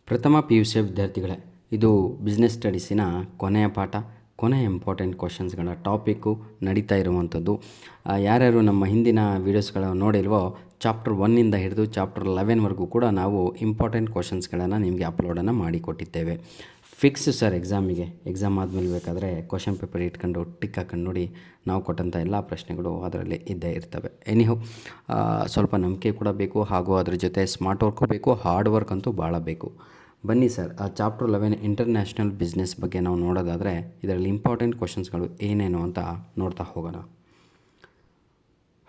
ಪ್ರಥಮ P U C ವಿದ್ಯಾರ್ಥಿಗಳೇ, ಇದು ಬಿಸ್ನೆಸ್ ಸ್ಟಡೀಸಿನ ಕೊನೆಯ ಪಾಠ, ಕೊನೆಯ ಇಂಪಾರ್ಟೆಂಟ್ ಕ್ವಶನ್ಸ್ಗಳ ಟಾಪಿಕ್ಕು ನಡೀತಾ ಇರುವಂಥದ್ದು. ಯಾರ್ಯಾರು ನಮ್ಮ ಹಿಂದಿನ ವೀಡಿಯೋಸ್ಗಳ ನೋಡಿಲ್ವೋ, ಚಾಪ್ಟರ್ 1ಇಂದ ಹಿಡಿದು ಚಾಪ್ಟರ್ 11ವರೆಗೂ ಕೂಡ ನಾವು ಇಂಪಾರ್ಟೆಂಟ್ ಕ್ವಶನ್ಸ್ಗಳನ್ನು ನಿಮಗೆ ಅಪ್ಲೋಡನ್ನು ಮಾಡಿಕೊಟ್ಟಿದ್ದೇವೆ. ಫಿಕ್ಸ್ ಸರ್ ಎಕ್ಸಾಮ್ ಆದಮೇಲೆ ಬೇಕಾದರೆ ಕ್ವಶನ್ ಪೇಪರ್ ಇಟ್ಕೊಂಡು ಟಿಕ್ ಹಾಕೊಂಡು ನೋಡಿ, ನಾವು ಕೊಟ್ಟಂಥ ಎಲ್ಲ ಪ್ರಶ್ನೆಗಳು ಅದರಲ್ಲಿ ಇದ್ದೇ ಇರ್ತವೆ. ಎನಿಹೋ ಸ್ವಲ್ಪ ನಂಬಿಕೆ ಕೂಡ ಬೇಕು, ಹಾಗೂ ಅದ್ರ ಜೊತೆ ಸ್ಮಾರ್ಟ್ ವರ್ಕು ಬೇಕು, ಹಾರ್ಡ್ ವರ್ಕ್ ಅಂತೂ ಭಾಳ ಬೇಕು. ಬನ್ನಿ ಸರ್, ಚಾಪ್ಟರ್ 11 ಇಂಟರ್ನ್ಯಾಷನಲ್ ಬಿಸ್ನೆಸ್ ಬಗ್ಗೆ ನಾವು ನೋಡೋದಾದರೆ ಇದರಲ್ಲಿ ಇಂಪಾರ್ಟೆಂಟ್ ಕ್ವಶನ್ಸ್ಗಳು ಏನೇನು ಅಂತ ನೋಡ್ತಾ ಹೋಗೋಣ.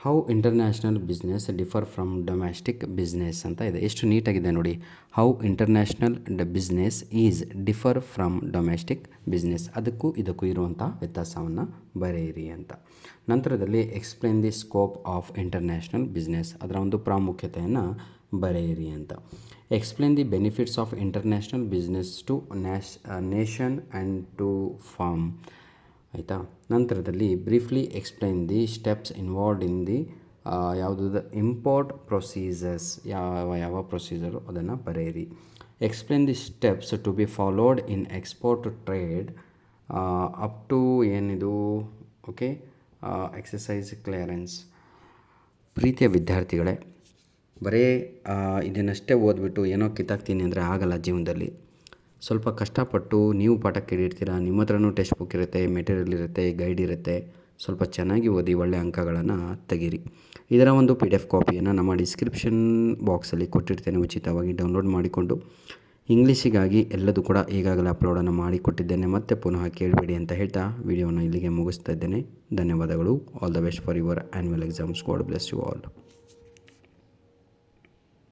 How international business differ from domestic business ಅಂತ ಇದೆ. ಎಷ್ಟು ನೀಟಾಗಿದೆ ನೋಡಿ. How international business is differ from domestic business, ಅದಕ್ಕೂ ಇದಕ್ಕೂ ಇರುವಂಥ ವ್ಯತ್ಯಾಸವನ್ನು ಬರೆಯಿರಿ ಅಂತ. ನಂತರದಲ್ಲಿ explain the scope of international business, ಅದರ ಒಂದು ಪ್ರಾಮುಖ್ಯತೆಯನ್ನು ಬರೆಯಿರಿ ಅಂತ. Explain the benefits of international business to nation and to firm, ಆಯಿತಾ. ನಂತರದಲ್ಲಿ briefly explain the steps involved in the ಯಾವುದು ಇಂಪೋರ್ಟ್ ಪ್ರೊಸೀಜರ್ಸ್, ಯಾವ ಪ್ರೊಸೀಜರು ಅದನ್ನು ಬರೆಯಿರಿ. Explain the steps to be followed in export trade up to ಏನಿದು okay excise clearance. ಪ್ರೀತಿಯ ವಿದ್ಯಾರ್ಥಿಗಳೇ, ಬರೀ ಇದನ್ನಷ್ಟೇ ಓದ್ಬಿಟ್ಟು ಏನೋ ಕಿತ್ತಾಕ್ತೀನಿ ಅಂದರೆ ಆಗಲ್ಲ ಜೀವನದಲ್ಲಿ. ಸ್ವಲ್ಪ ಕಷ್ಟಪಟ್ಟು ನೀವು ಪಾಠ ಕೇಳಿರ್ತೀರ, ನಿಮ್ಮ ಹತ್ರನೂ ಟೆಕ್ಸ್ಟ್ ಬುಕ್ ಇರುತ್ತೆ, ಮೆಟೀರಿಯಲ್ ಇರುತ್ತೆ, ಗೈಡ್ ಇರುತ್ತೆ. ಸ್ವಲ್ಪ ಚೆನ್ನಾಗಿ ಓದಿ ಒಳ್ಳೆಯ ಅಂಕಗಳನ್ನು ತೆಗೀರಿ. ಇದರ ಒಂದು PDF ಕಾಪಿಯನ್ನು ನಮ್ಮ ಡಿಸ್ಕ್ರಿಪ್ಷನ್ ಬಾಕ್ಸಲ್ಲಿ ಕೊಟ್ಟಿರ್ತೇನೆ, ಉಚಿತವಾಗಿ ಡೌನ್ಲೋಡ್ ಮಾಡಿಕೊಂಡು ಇಂಗ್ಲೀಷಿಗಾಗಿ ಎಲ್ಲದೂ ಕೂಡ ಈಗಾಗಲೇ ಅಪ್ಲೋಡನ್ನು ಮಾಡಿಕೊಟ್ಟಿದ್ದೇನೆ. ಮತ್ತೆ ಪುನಃ ಕೇಳಬೇಡಿ ಅಂತ ಹೇಳ್ತಾ ವಿಡಿಯೋನ ಇಲ್ಲಿಗೆ ಮುಗಿಸ್ತಾ ಇದ್ದೇನೆ. ಧನ್ಯವಾದಗಳು. All the best for your annual exams. God bless you all.